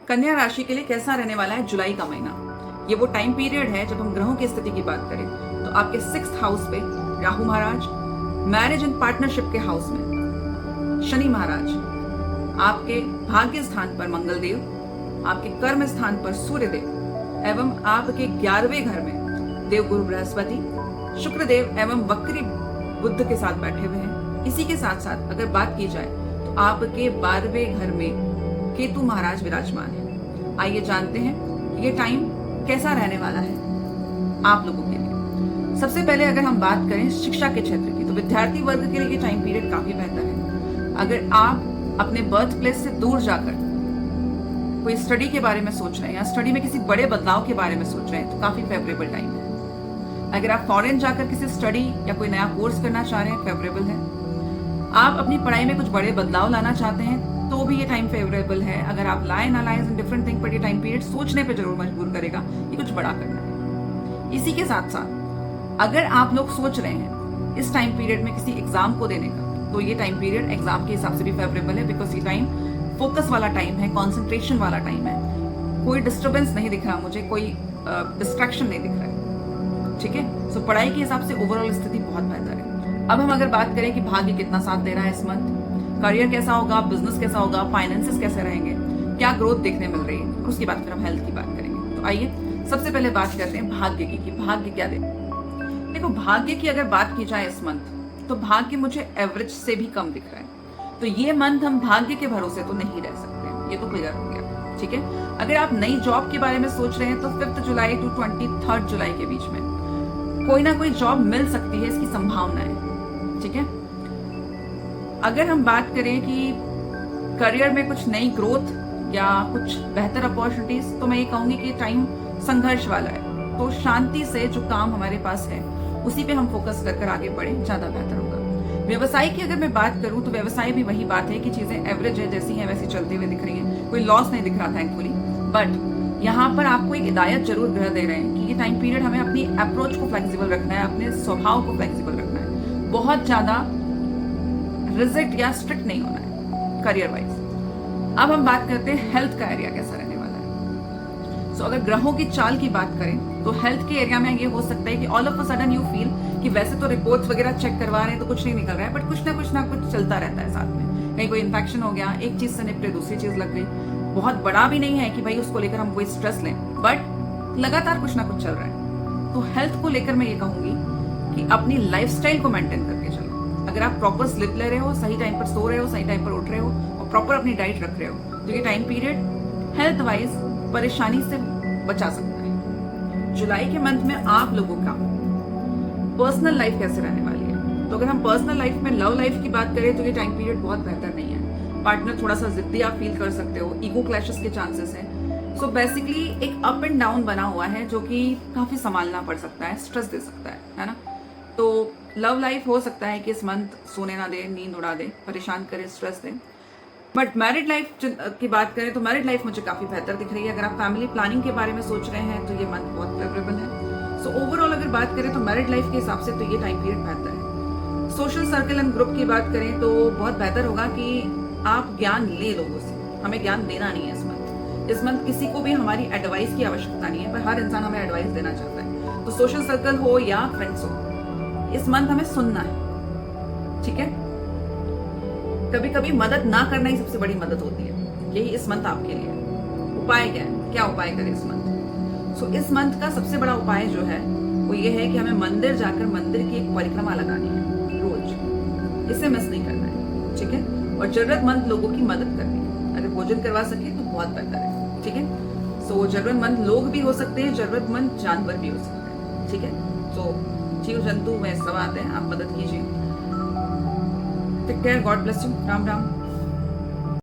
कन्या राशि के लिए कैसा रहने वाला है जुलाई का महीना। ये वो टाइम पीरियड है जब हम ग्रहों की स्थिति की बात करें तो आपके 6th हाउस पे राहु महाराज, मैरिज एंड पार्टनरशिप के हाउस में शनि महाराज, आपके भाग्य स्थान पर मंगल देव, आपके कर्म स्थान पर सूर्य देव एवं आपके 11वें घर में देव गुरु बृहस्पति, शुक्र देव एवं वक्री बुध के साथ बैठे हुए हैं। इसी के साथ साथ अगर बात की जाए तो आपके 12वें घर में केतु महाराज विराजमान है। आइए जानते हैं ये टाइम कैसा रहने वाला है आप लोगों के लिए। सबसे पहले अगर हम बात करें शिक्षा के क्षेत्र की तो विद्यार्थी वर्ग के लिए ये टाइम पीरियड काफी बेहतर है। अगर आप अपने बर्थ प्लेस से दूर जाकर कोई स्टडी के बारे में सोच रहे हैं या स्टडी में किसी बड़े बदलाव के बारे में सोच रहे हैं तो काफी फेवरेबल टाइम है। अगर आप फॉरेन जाकर किसी स्टडी या कोई नया कोर्स करना चाह रहे हैं फेवरेबल है। आप अपनी पढ़ाई में कुछ बड़े बदलाव लाना चाहते हैं तो भी ये टाइम फेवरेबल है। अगर आप लाए ना लाए डिफरेंट थिंग, पर ये टाइम पीरियड सोचने पे जरूर मजबूर करेगा कि कुछ बड़ा करना है। इसी के साथ साथ अगर आप लोग सोच रहे हैं इस टाइम पीरियड में किसी एग्जाम को देने का तो ये टाइम पीरियड एग्जाम के हिसाब से भी फेवरेबल है, बिकॉज ये टाइम फोकस वाला टाइम है, कॉन्सेंट्रेशन वाला टाइम है। कोई डिस्टर्बेंस नहीं दिख रहा मुझे, कोई डिस्ट्रैक्शन नहीं दिख रहा है। ठीक है, सो पढ़ाई के हिसाब से ओवरऑल स्थिति बहुत बेहतर है। अब हम अगर बात करें कि भाग्य कितना साथ दे रहा है इस मंथ, करियर कैसा होगा, बिजनेस कैसा होगा, फाइनेंसेस कैसे रहेंगे, क्या ग्रोथ देखने मिल रही है, और उसके बाद फिर हम हेल्थ की बात करेंगे। तो आइए सबसे पहले बात करते हैं भाग्य की कि भाग्य क्या दे। देखो, भाग्य की अगर बात की जाए इस मंथ तो भाग्य मुझे एवरेज से भी कम दिख रहा है। तो ये मंथ हम भाग्य के भरोसे तो नहीं रह सकते, ये तो क्लियर हो गया। ठीक है, अगर आप नई जॉब के बारे में सोच रहे हैं तो 5 जुलाई टू 23 जुलाई के बीच में कोई ना कोई जॉब मिल सकती है, इसकी संभावना है। ठीक है, अगर हम बात करें कि करियर में कुछ नई ग्रोथ या कुछ बेहतर अपॉर्चुनिटीज तो मैं ये कहूंगी कि टाइम संघर्ष वाला है। तो शांति से जो काम हमारे पास है उसी पे हम फोकस कर आगे बढ़े, ज्यादा बेहतर होगा। व्यवसाय की अगर मैं बात करूं तो व्यवसाय भी वही बात है कि चीजें एवरेज है, जैसी हैं वैसी चलते हुए दिख रही हैं, कोई लॉस नहीं दिख रहा थैंकफुली। बट यहाँ पर आपको एक हिदायत जरूर ग्रह दे रहे हैं कि ये टाइम पीरियड हमें अपनी अप्रोच को फ्लेक्सिबल रखना है, अपने स्वभाव को फ्लेक्सिबल रखना है, बहुत ज्यादा रिजिड या स्ट्रिक्ट नहीं होना है करियर वाइज। अब हम बात करते हैं हेल्थ का एरिया कैसा रहने वाला है। सो अगर ग्रहों की चाल की बात करें तो हेल्थ के एरिया में ये हो सकता है कि all of a sudden you feel कि वैसे तो रिपोर्ट्स वगैरह चेक करवा रहे हैं तो कुछ नहीं निकल रहा है, बट कुछ ना कुछ चलता रहता है साथ में। कहीं कोई इन्फेक्शन हो गया, एक चीज से निपटे दूसरी चीज लग गई। बहुत बड़ा भी नहीं है कि भाई उसको लेकर हम कोई स्ट्रेस लें, बट लगातार कुछ ना कुछ चल रहा है। तो हेल्थ को लेकर मैं ये कहूंगी कि अपनी लाइफस्टाइल को मेंटेन करके चलो। अगर आप प्रॉपर स्लिप ले रहे हो, सही टाइम पर सो रहे हो, सही टाइम पर उठ रहे हो और प्रॉपर अपनी डाइट रख रहे हो तो ये टाइम पीरियड हेल्थ वाइज परेशानी से बचा सकता है। जुलाई के मंथ में आप लोगों का पर्सनल लाइफ कैसे रहने वाली है, तो अगर हम पर्सनल लाइफ में लव लाइफ की बात करें तो ये टाइम पीरियड बहुत बेहतर नहीं है। पार्टनर थोड़ा सा जिद्दी आप फील कर सकते हो, ईगो क्लैशेस के चांसेस हैं। सो बेसिकली एक अप एंड डाउन बना हुआ है जो कि काफी संभालना पड़ सकता है, स्ट्रेस दे सकता है ना। तो लव लाइफ हो सकता है कि इस मंथ सोने ना दे, नींद उड़ा दे, परेशान करे, stress they. But married life की बात करें तो मैरिड लाइफ मुझे काफी बेहतर दिख रही है। अगर आप फैमिली प्लानिंग के बारे में सोच रहे हैं तो ये मंथ बहुत फेवरेबल है। सो ओवरऑल अगर बात करें तो मैरिड लाइफ के हिसाब से तो ये टाइम पीरियड बेहतर है। सोशल सर्कल एंड ग्रुप की बात करें तो बहुत बेहतर होगा कि आप ज्ञान ले लोगों से, हमें ज्ञान देना नहीं है इस मंथ। इस मंथ किसी को भी हमारी एडवाइस की आवश्यकता नहीं है, पर हर इंसान हमें एडवाइस देना चाहता है। तो सोशल सर्कल हो या फ्रेंड्स हो, इस मंथ हमें सुनना है। ठीक है, कभी कभी मदद ना करना ही सबसे बड़ी मदद होती है। यही इस मंथ आपके लिए उपाय क्या है, क्या उपाय करें इस मंथ। सो इस मंथ का सबसे बड़ा उपाय जो है वो ये है कि हमें मंदिर जाकर मंदिर की एक परिक्रमा लगानी है रोज, इसे मिस नहीं करना है। ठीक है, और जरूरतमंद लोगों की मदद करनी है। अगर भोजन करवा सके तो बहुत बेहतर है। ठीक है, सो जरूरतमंद लोग भी हो सकते हैं, जरूरतमंद जानवर भी हो सकते हैं। ठीक है, तो जीव जंतु में सब आते हैं, आप मदद कीजिए। Take care, God bless you, Ram Ram.